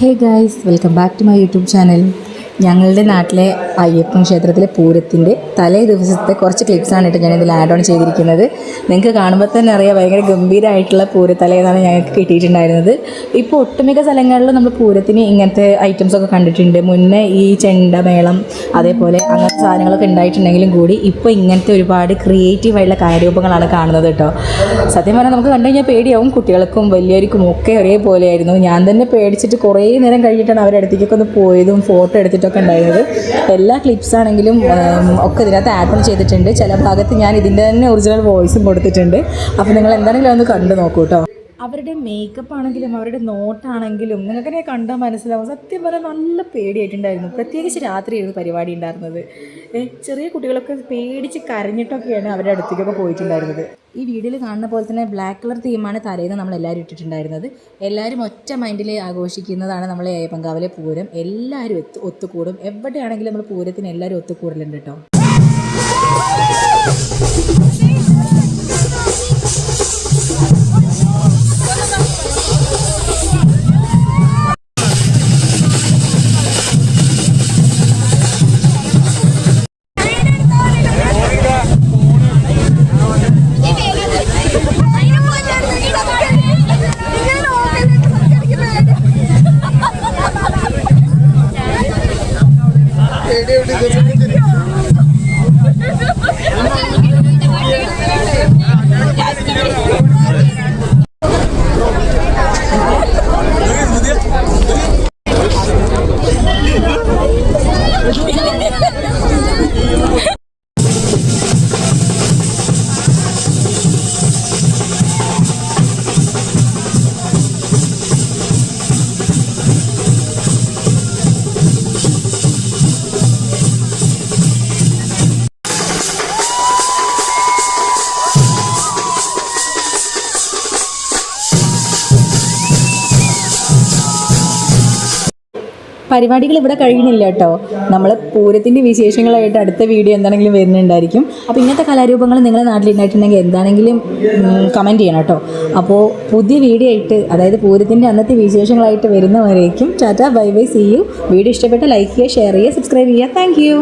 Hey guys, welcome back to my YouTube channel. ഞങ്ങളുടെ നാട്ടിലെ അയ്യപ്പൻ ക്ഷേത്രത്തിലെ പൂരത്തിൻ്റെ തലേ ദിവസത്തെ കുറച്ച് ക്ലിപ്സാണ് കേട്ടോ ഞാനിതിൽ ആഡ് ഓൺ ചെയ്തിരിക്കുന്നത്. നിങ്ങൾക്ക് കാണുമ്പോൾ തന്നെ അറിയാം ഭയങ്കര ഗംഭീരമായിട്ടുള്ള പൂരത്തലയെന്നാണ് ഞങ്ങൾക്ക് കിട്ടിയിട്ടുണ്ടായിരുന്നത്. ഇപ്പോൾ ഒട്ടുമിക്ക സ്ഥലങ്ങളിലും നമ്മൾ പൂരത്തിന് ഇങ്ങനത്തെ ഐറ്റംസൊക്കെ കണ്ടിട്ടുണ്ട്. മുന്നേ ഈ ചെണ്ടമേളം അതേപോലെ അങ്ങനത്തെ സാധനങ്ങളൊക്കെ ഉണ്ടായിട്ടുണ്ടെങ്കിലും കൂടി ഇപ്പോൾ ഇങ്ങനത്തെ ഒരുപാട് ക്രിയേറ്റീവായിട്ടുള്ള കലാരൂപങ്ങളാണ് കാണുന്നത് കേട്ടോ. സത്യം പറഞ്ഞാൽ നമുക്ക് കണ്ടു കഴിഞ്ഞാൽ പേടിയാവും. കുട്ടികൾക്കും വലിയവർക്കും ഒക്കെ ഒരേപോലെയായിരുന്നു. ഞാൻ തന്നെ പേടിച്ചിട്ട് കുറേ നേരം കഴിഞ്ഞിട്ടാണ് അവരുടെ അടുത്തേക്കൊക്കെ ഒന്ന് പോയതും ഫോട്ടോ എടുത്തിട്ടൊക്കെ ഉണ്ടായിരുന്നത്. എല്ലാ ക്ലിപ്സ് ആണെങ്കിലും ഒക്കെ ഇതിനകത്ത് ആഡ് ഓൺ ചെയ്തിട്ടുണ്ട്. ചില ഭാഗത്ത് ഞാൻ ഇതിൻ്റെ തന്നെ ഒറിജിനൽ വോയിസും കൊടുത്തിട്ടുണ്ട്. അപ്പോൾ നിങ്ങൾ എന്താണെങ്കിലും ഒന്ന് കണ്ടു നോക്കൂ കേട്ടോ. അവരുടെ മേക്കപ്പ് ആണെങ്കിലും അവരുടെ നോട്ടാണെങ്കിലും നിങ്ങൾക്കെന്നെ കണ്ടാൽ മനസ്സിലാവും. സത്യം പറഞ്ഞാൽ നല്ല പേടിയായിട്ടുണ്ടായിരുന്നു. പ്രത്യേകിച്ച് രാത്രിയായിരുന്നു പരിപാടി ഉണ്ടായിരുന്നത്. ചെറിയ കുട്ടികളൊക്കെ പേടിച്ച് കരഞ്ഞിട്ടൊക്കെയാണ് അവരുടെ അടുത്തേക്കൊക്കെ പോയിട്ടുണ്ടായിരുന്നത്. ഈ വീഡിയോയിൽ കാണുന്ന പോലെ തന്നെ ബ്ലാക്ക് കളർ തീമാണ് തലേന്ന് നമ്മളെല്ലാവരും ഇട്ടിട്ടുണ്ടായിരുന്നത്. എല്ലാവരും ഒറ്റ മൈൻഡിൽ ആഘോഷിക്കുന്നതാണ് നമ്മളെ അയ്യപ്പൻകാവിലെ പൂരം. എല്ലാവരും ഒത്തുകൂടും. എവിടെയാണെങ്കിലും നമ്മൾ പൂരത്തിന് എല്ലാവരും ഒത്തുകൂടലുണ്ട് കേട്ടോ. പരിപാടികൾ ഇവിടെ കഴിയുന്നില്ല കേട്ടോ. നമ്മൾ പൂരത്തിൻ്റെ വിശേഷങ്ങളായിട്ട് അടുത്ത വീഡിയോ എന്താണെങ്കിലും വരുന്നുണ്ടായിരിക്കും. അപ്പോൾ ഇങ്ങനത്തെ കലാരൂപങ്ങൾ നിങ്ങളുടെ നാട്ടിലുണ്ടായിട്ടുണ്ടെങ്കിൽ എന്താണെങ്കിലും കമൻറ്റ് ചെയ്യണം കേട്ടോ. അപ്പോൾ പുതിയ വീഡിയോ ആയിട്ട്, അതായത് പൂരത്തിൻ്റെ അന്നത്തെ വിശേഷങ്ങളായിട്ട് വരുന്നവരേക്കും tata, bye bye, see you. Video ഇഷ്ടപ്പെട്ട ലൈക്ക് ചെയ്യുക, ഷെയർ ചെയ്യുക, സബ്സ്ക്രൈബ് ചെയ്യുക. Thank U.